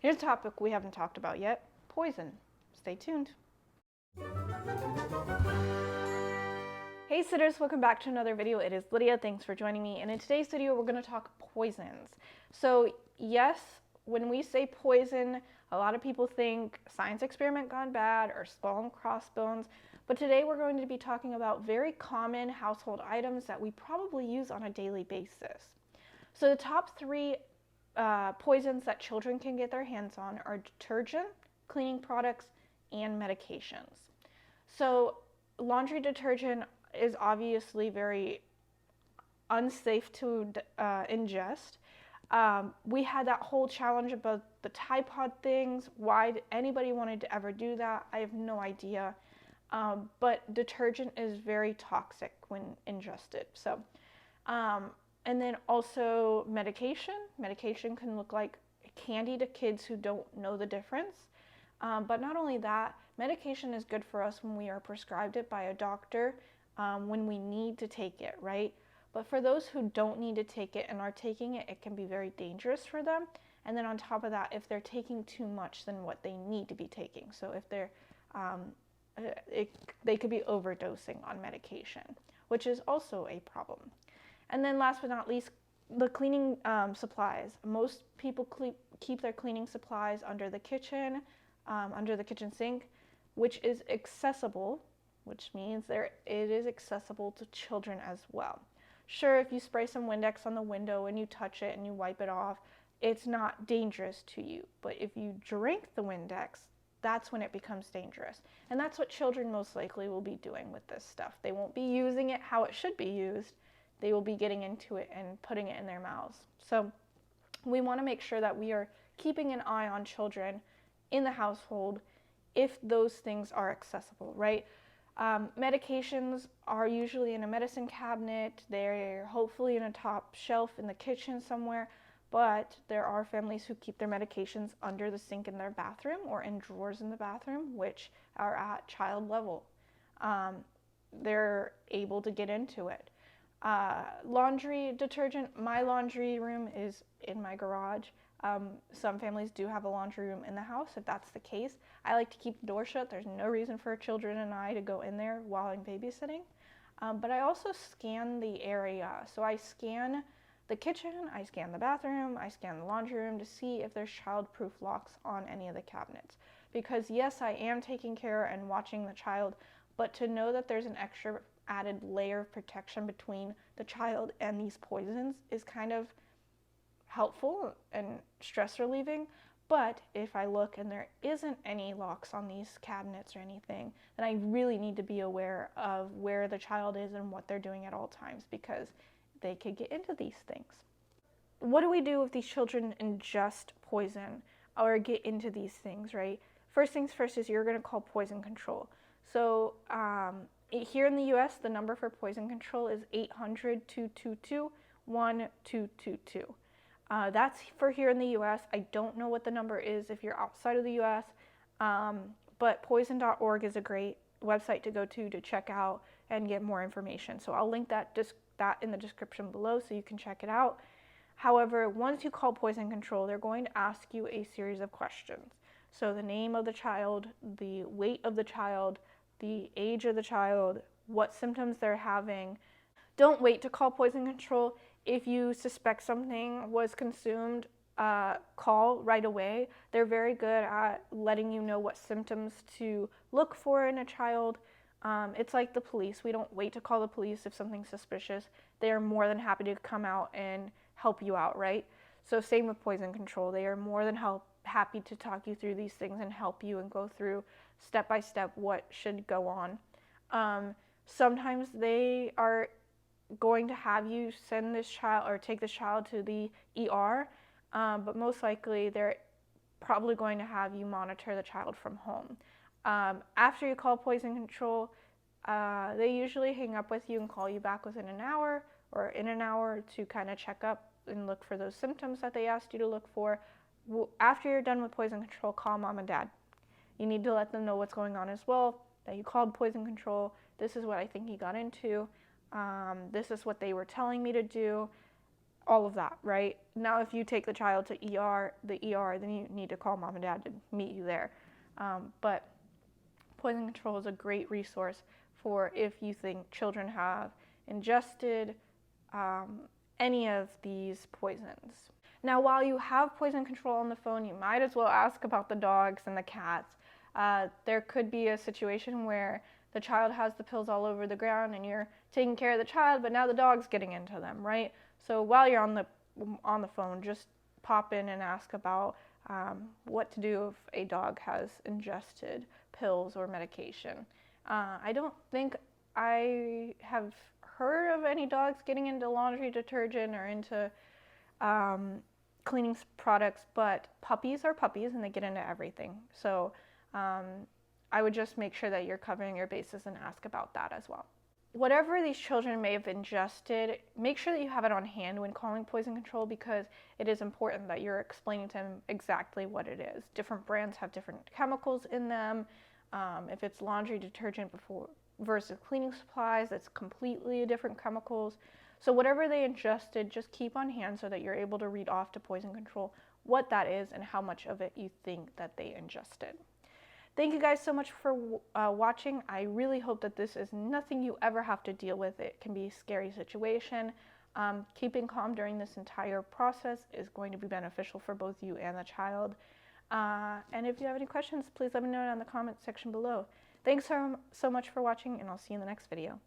Here's a topic we haven't talked about yet: poison. Stay tuned. Hey sitters, welcome back to another video. It is Lydia. Thanks for joining me. And in today's video, we're going to talk poisons. So yes, when we say poison, a lot of people think science experiment gone bad or skull and crossbones. But today we're going to be talking about very common household items that we probably use on a daily basis. So the top three poisons that children can get their hands on are detergent, cleaning products, and medications. So laundry detergent is obviously very unsafe to ingest. We had that whole challenge about the Tide Pod things. Why anybody wanted to ever do that, I have no idea. But detergent is very toxic when ingested. So, and then also medication. Medication can look like candy to kids who don't know the difference. But not only that, medication is good for us when we are prescribed it by a doctor, when we need to take it, right? But for those who don't need to take it and are taking it, it can be very dangerous for them. And then on top of that, if they're taking too much than what they need to be taking. So if they're, they could be overdosing on medication, which is also a problem. And then last but not least, the cleaning supplies. Most people keep their cleaning supplies under the kitchen sink, which is accessible, which means it is accessible to children as well. Sure, if you spray some Windex on the window and you touch it and you wipe it off, it's not dangerous to you. But if you drink the Windex, that's when it becomes dangerous. And that's what children most likely will be doing with this stuff. They won't be using it how it should be used. They will be getting into it and putting it in their mouths. So we want to make sure that we are keeping an eye on children in the household if those things are accessible, right? Medications are usually in a medicine cabinet. They're hopefully in a top shelf in the kitchen somewhere, but there are families who keep their medications under the sink in their bathroom or in drawers in the bathroom, which are at child level. They're able to get into it. Laundry detergent, my laundry room is in my garage. Some families do have a laundry room in the house. If that's the case, I like to keep the door shut. There's no reason for children and I to go in there while I'm babysitting. But I also scan the area. So I scan the kitchen, I scan the bathroom, I scan the laundry room to see if there's child-proof locks on any of the cabinets. Because yes, I am taking care and watching the child, but to know that there's an extra added layer of protection between the child and these poisons is kind of helpful and stress relieving. But if I look and there isn't any locks on these cabinets or anything, then I really need to be aware of where the child is and what they're doing at all times, because they could get into these things. What do we do if these children ingest poison or get into these things, right? First things first is you're going to call poison control. So here in the US, the number for poison control is 800-222-1222. That's for here in the US. I don't know what the number is if you're outside of the US, but poison.org is a great website to go to check out and get more information. So I'll link that in the description below so you can check it out. However, once you call poison control, they're going to ask you a series of questions. So the name of the child, the weight of the child, the age of the child, what symptoms they're having. Don't wait to call poison control. If you suspect something was consumed, call right away. They're very good at letting you know what symptoms to look for in a child. It's like the police. We don't wait to call the police if something's suspicious. They are more than happy to come out and help you out, right? So same with poison control. They are more than happy to talk you through these things and help you and go through step by step what should go on. Sometimes they are going to have you send this child or take this child to the ER, but most likely they're probably going to have you monitor the child from home. After you call poison control, they usually hang up with you and call you back within an hour or in an hour to kind of check up and look for those symptoms that they asked you to look for. After you're done with poison control, call mom and dad. You need to let them know what's going on as well, that you called poison control. This is what I think he got into. This is what they were telling me to do. all of that, right? Now, if you take the child to the ER, then you need to call mom and dad to meet you there. But poison control is a great resource for if you think children have ingested any of these poisons. Now, while you have poison control on the phone, you might as well ask about the dogs and the cats. There could be a situation where the child has the pills all over the ground and you're taking care of the child, but now the dog's getting into them, right? So while you're on the phone, just pop in and ask about what to do if a dog has ingested pills or medication. I don't think I have heard of any dogs getting into laundry detergent or into cleaning products, but puppies are puppies and they get into everything. So I would just make sure that you're covering your bases and ask about that as well. Whatever these children may have ingested, make sure that you have it on hand when calling poison control, because it is important that you're explaining to them exactly what it is. Different brands have different chemicals in them. If it's laundry detergent versus cleaning supplies, it's completely different chemicals. So whatever they ingested, just keep on hand so that you're able to read off to poison control what that is and how much of it you think that they ingested. Thank you guys so much for watching. I really hope that this is nothing you ever have to deal with. It can be a scary situation. Keeping calm during this entire process is going to be beneficial for both you and the child. And if you have any questions, please let me know in the comment section below. Thanks so much for watching, and I'll see you in the next video.